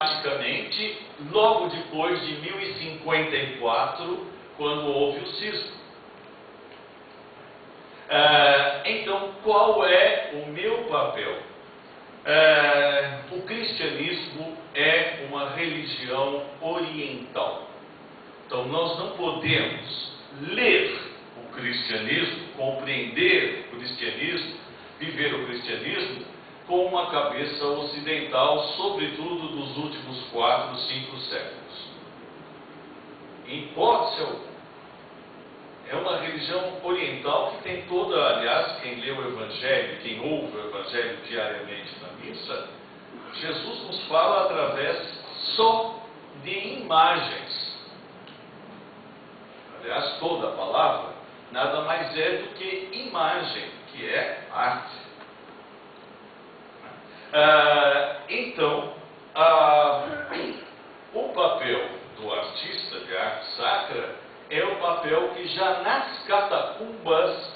praticamente logo depois de 1054, quando houve o cisma. Então, qual é o meu papel? O cristianismo é uma religião oriental. Então, nós não podemos ler o cristianismo, compreender o cristianismo, viver o cristianismo com uma cabeça ocidental, sobretudo dos últimos 4, 5 séculos. Em hipótese alguma. É uma religião oriental que tem toda, aliás, quem lê o Evangelho, quem ouve o Evangelho diariamente na missa, Jesus nos fala através só de imagens. Aliás, toda a palavra nada mais é do que imagem, que é arte. Então, o papel do artista de arte sacra é o papel que já nas catacumbas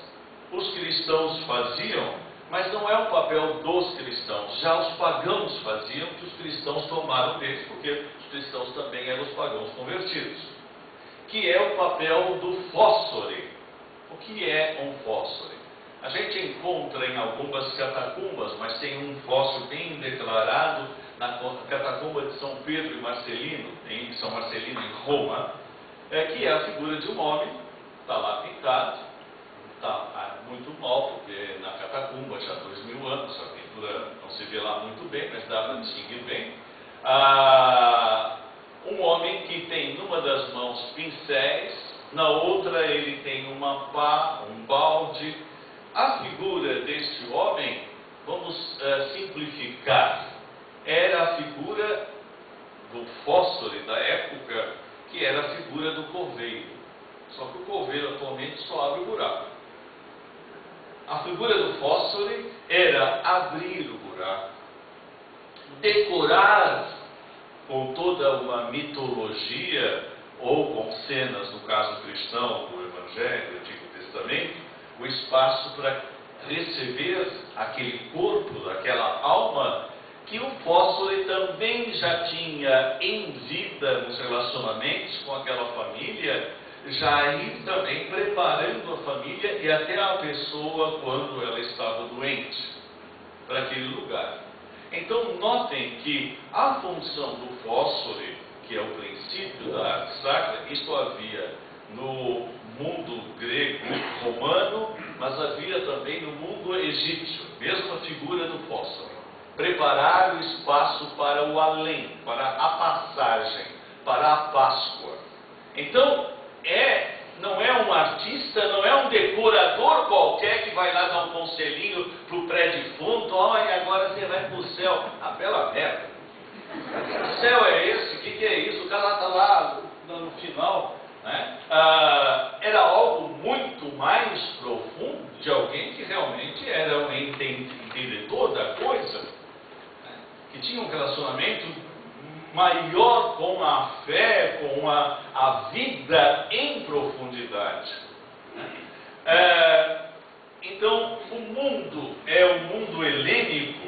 os cristãos faziam, mas não é um papel dos cristãos, já os pagãos faziam, que os cristãos tomaram deles, porque os cristãos também eram os pagãos convertidos, que é o papel do fósfore. O que é um fósfore? A gente encontra em algumas catacumbas, mas tem um fósforo bem declarado na catacumba de São Pedro e Marcelino, em São Marcelino, em Roma, que é a figura de um homem, está lá pintado, está muito mal, porque na catacumba já há 2000 anos, a pintura não se vê lá muito bem, mas dá para distinguir bem. Um homem que tem numa das mãos pincéis, na outra ele tem uma pá, um balde. A figura deste homem, vamos simplificar, era a figura do fósforo da época, que era a figura do coveiro. Só que o coveiro atualmente só abre o buraco. A figura do fósforo era abrir o buraco, decorar com toda uma mitologia, ou com cenas, no caso cristão, do Evangelho, do Antigo Testamento, o espaço para receber aquele corpo, aquela alma, que o fósforo também já tinha em vida nos relacionamentos com aquela família, já ir também preparando a família e até a pessoa quando ela estava doente, para aquele lugar. Então notem que a função do fósforo, que é o princípio da arte sacra, isto havia no mundo grego, romano, mas havia também no mundo egípcio, mesma figura do fósforo. Preparar o espaço para o além, para a passagem, para a Páscoa. Então, não é um artista, não é um decorador qualquer que vai lá dar um conselhinho para o pré-defunto, olha, agora você vai para o céu. Ah, bela merda. Que céu é esse? O que é isso? O cara está lá no final. Né? Era algo muito mais profundo de alguém que realmente era um entendedor da coisa, né? Que tinha um relacionamento maior com a fé, com a vida em profundidade. Né? Então, o mundo é o mundo helênico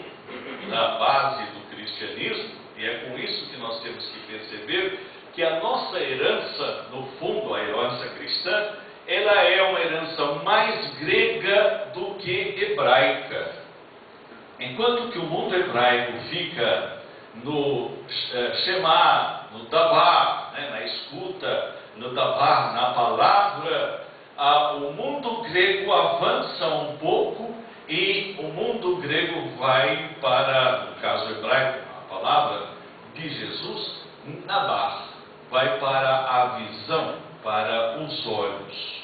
da base do cristianismo, e é com isso que nós temos que perceber que a nossa herança, no fundo, a herança cristã, ela é uma herança mais grega do que hebraica. Enquanto que o mundo hebraico fica no Shema, no Dabar, né, na escuta, no Dabar, na palavra, o mundo grego avança um pouco e o mundo grego vai para, no caso hebraico, a palavra de Jesus, Nabar. Vai para a visão, para os olhos.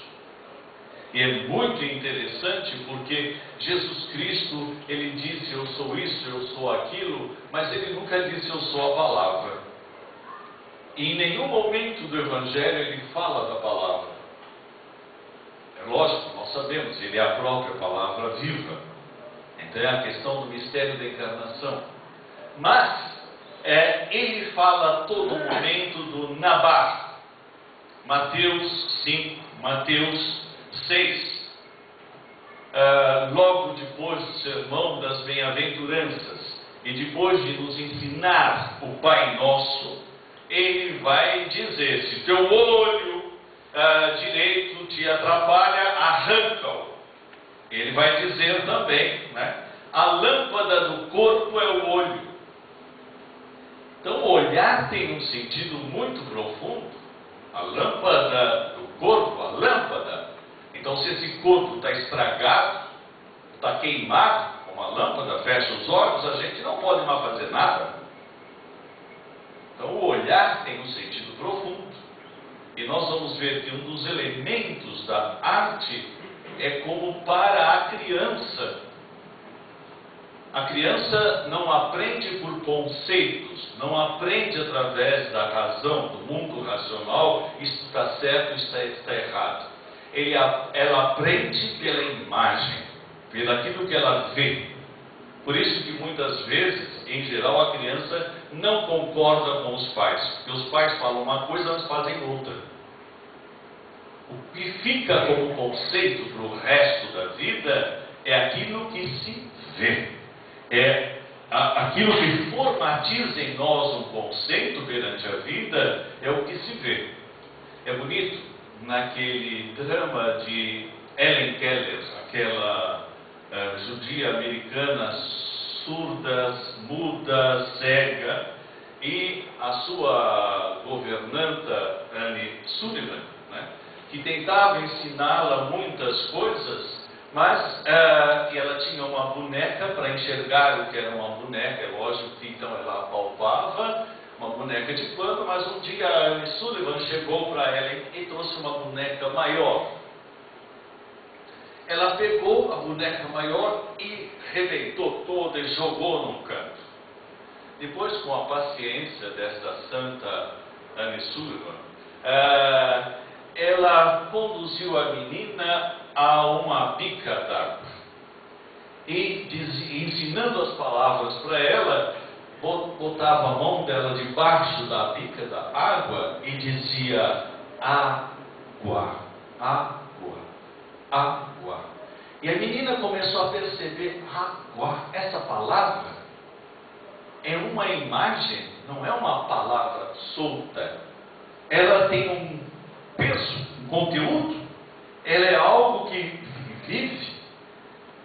E é muito interessante porque Jesus Cristo, ele disse, eu sou isso, eu sou aquilo, mas ele nunca disse, eu sou a palavra. E em nenhum momento do Evangelho ele fala da palavra. É lógico, nós sabemos, ele é a própria palavra viva. Então é a questão do mistério da encarnação. Mas ele fala a todo momento do Nabar. Mateus 5, Mateus 6. Logo depois do sermão das bem-aventuranças, e depois de nos ensinar o Pai Nosso, ele vai dizer: se teu olho direito te atrapalha, arranca-o. Ele vai dizer também, né? A lâmpada do corpo é o olho. Então o olhar tem um sentido muito profundo. A lâmpada do corpo, a lâmpada. Então se esse corpo está estragado, está queimado, como a lâmpada fecha os olhos, a gente não pode mais fazer nada. Então o olhar tem um sentido profundo. E nós vamos ver que um dos elementos da arte é como para a criança. A criança não aprende por conceitos, não aprende através da razão, do mundo racional, isso está certo, isso está errado. Ela aprende pela imagem, pelaquilo que ela vê. Por isso que muitas vezes, em geral, a criança não concorda com os pais, porque os pais falam uma coisa, elas fazem outra. O que fica como conceito para o resto da vida é aquilo que se vê. É aquilo que formatiza em nós um conceito perante a vida, é o que se vê. É bonito, naquele drama de Helen Keller, aquela judia americana surda, muda, cega, e a sua governanta Annie Sullivan, né, que tentava ensiná-la muitas coisas, mas ela tinha uma boneca para enxergar o que era uma boneca. É lógico que então ela apalpava uma boneca de pano, mas um dia a Annie Sullivan chegou para ela e trouxe uma boneca maior. Ela pegou a boneca maior e rebentou toda e jogou num canto. Depois, com a paciência desta santa Annie Sullivan, ela conduziu a menina a uma bica d'água e ensinando as palavras para ela, botava a mão dela debaixo da bica da água e dizia: água, água, água. E a menina começou a perceber: água, essa palavra é uma imagem, não é uma palavra solta. Ela tem um peso, um conteúdo. Ela é algo que vive.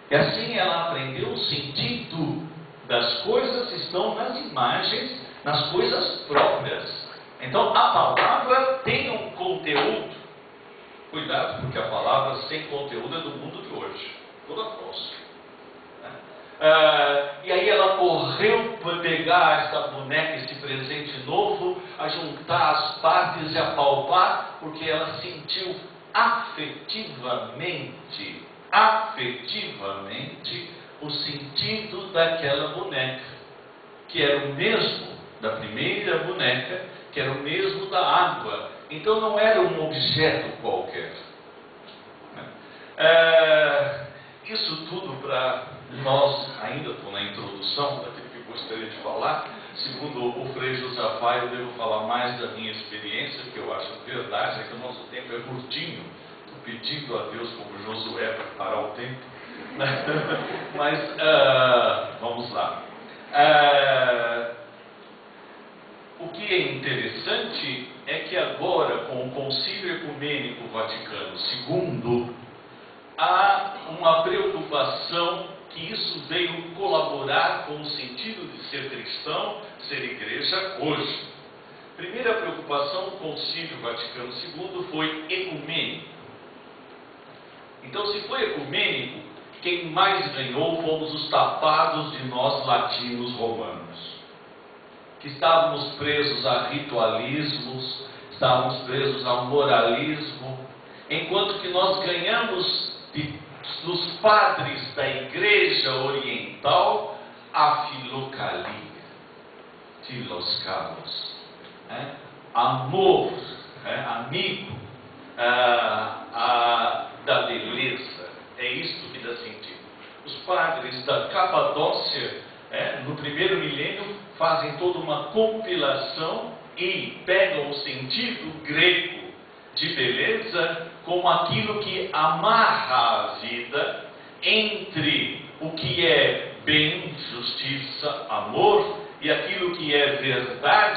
E assim ela aprendeu o sentido das coisas estão nas imagens, nas coisas próprias. Então a palavra tem um conteúdo. Cuidado, porque a palavra sem conteúdo é do mundo de hoje, toda falsa. E aí ela correu para pegar essa boneca, esse presente novo, a juntar as partes e a palpar, porque ela sentiu afetivamente o sentido daquela boneca, que era o mesmo da primeira boneca, que era o mesmo da água. Então não era um objeto qualquer. Isso tudo para nós, ainda estou na introdução daquilo que gostaria de falar. Segundo o Frei Josafá, eu devo falar mais da minha experiência, que eu acho verdade, é que o nosso tempo é curtinho. Estou pedindo a Deus, como Josué, para parar o tempo. Mas vamos lá. O que é interessante é que agora, com o Concílio Ecumênico Vaticano II, há uma preocupação que isso veio colaborar com o sentido de ser cristão, ser igreja hoje. Primeira preocupação do Concílio Vaticano II foi ecumênico. Então, se foi ecumênico, quem mais ganhou fomos os tapados de nós latinos romanos, que estávamos presos a ritualismos, estávamos presos ao moralismo, enquanto que nós ganhamos dos padres da Igreja Oriental a filocalia, filoskalos, amor, amigo, da beleza. É isto que dá sentido. Os padres da Capadócia, no primeiro milênio, fazem toda uma compilação e pegam o sentido grego de beleza como aquilo que amarra a vida entre o que é bem, justiça, amor, e aquilo que é verdade